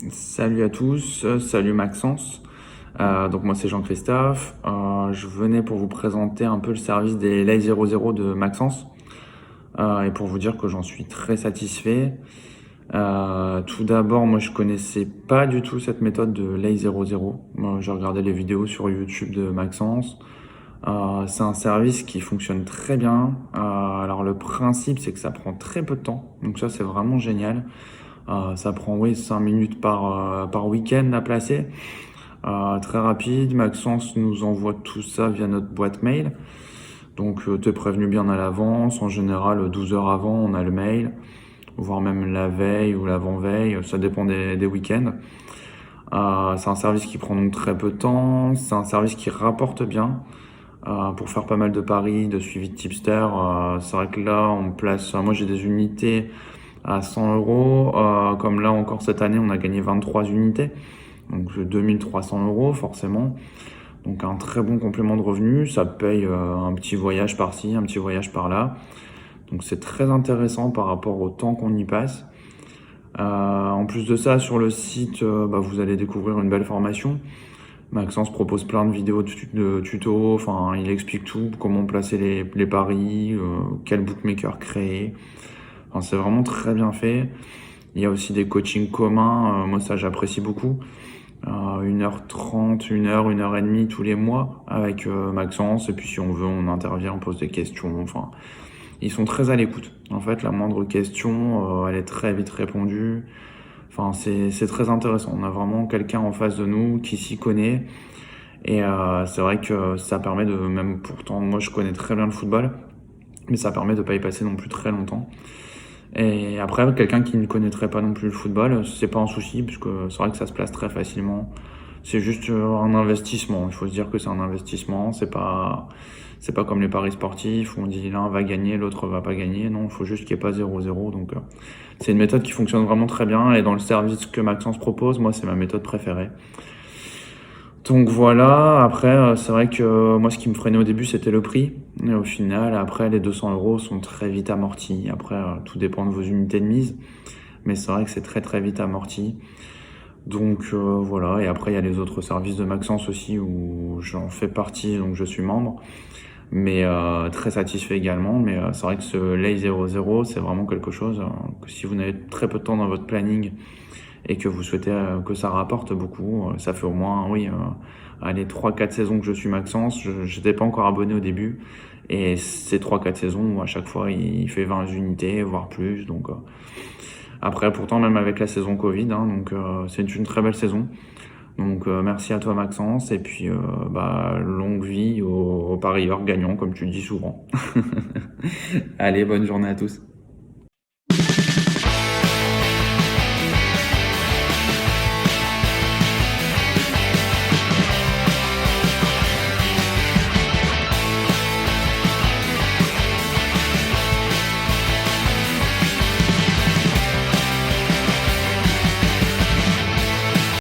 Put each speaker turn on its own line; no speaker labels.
Salut à tous, salut Maxence. Donc moi c'est Jean-Christophe. Je venais pour vous présenter un peu le service des Lay 00 de Maxence et pour vous dire que j'en suis très satisfait. Tout d'abord, moi je connaissais pas du tout cette méthode de Lay 00. Moi, j'ai regardé les vidéos sur YouTube de Maxence. C'est un service qui fonctionne très bien. Alors le principe c'est que ça prend très peu de temps, donc ça c'est vraiment génial. Ça prend oui, 5 minutes par week-end à placer. Très rapide. Maxence nous envoie tout ça via notre boîte mail. Donc tu es prévenu bien à l'avance. En général, 12 heures avant, on a le mail, voire même la veille ou l'avant-veille. Ça dépend des week-ends. C'est un service qui prend donc très peu de temps. C'est un service qui rapporte bien. Pour faire pas mal de paris, de suivi de tipster. C'est vrai que là, on place. Moi, j'ai des unités à 100 euros. Comme là, encore cette année, on a gagné 23 unités. Donc 2300 euros, forcément. Donc un très bon complément de revenus. Ça paye un petit voyage par-ci, un petit voyage par-là. Donc c'est très intéressant par rapport au temps qu'on y passe. En plus de ça, sur le site, vous allez découvrir une belle formation. Maxence propose plein de vidéos de tutos, enfin il explique tout, comment placer les paris, quel bookmaker créer. Enfin, c'est vraiment très bien fait. Il y a aussi des coachings communs, moi ça j'apprécie beaucoup. 1h30, 1h, 1h30 tous les mois avec Maxence. Et puis si on veut, on intervient, on pose des questions. Enfin, ils sont très à l'écoute. En fait, la moindre question, elle est très vite répondue. Enfin, c'est très intéressant. On a vraiment quelqu'un en face de nous qui s'y connaît. Et c'est vrai que ça permet de, même pourtant, moi je connais très bien le football, mais ça permet de pas y passer non plus très longtemps. Et après, quelqu'un qui ne connaîtrait pas non plus le football, c'est pas un souci, puisque c'est vrai que ça se place très facilement. C'est juste un investissement. Il faut se dire que c'est un investissement. C'est pas comme les paris sportifs où on dit l'un va gagner, l'autre va pas gagner. Non, il faut juste qu'il n'y ait pas 0-0. Donc, c'est une méthode qui fonctionne vraiment très bien. Et dans le service que Maxence propose, moi, c'est ma méthode préférée. Donc voilà, après, c'est vrai que moi, ce qui me freinait au début, c'était le prix. Et au final, après, les 200 euros sont très vite amortis. Après, tout dépend de vos unités de mise. Mais c'est vrai que c'est très très vite amorti. Donc voilà, et après, il y a les autres services de Maxence aussi où j'en fais partie, donc je suis membre. Mais très satisfait également. Mais c'est vrai que ce Lay 00, c'est vraiment quelque chose que si vous n'avez très peu de temps dans votre planning et que vous souhaitez que ça rapporte beaucoup, ça fait au moins, oui, allez, 3-4 saisons que je suis Maxence. Je n'étais pas encore abonné au début. Et ces 3-4 saisons où à chaque fois il fait 20 unités, voire plus. Donc après, pourtant, même avec la saison Covid, hein, donc c'est une très belle saison. Donc merci à toi Maxence. Et puis longue vie aux parieurs gagnants, comme tu le dis souvent. Allez, bonne journée à tous.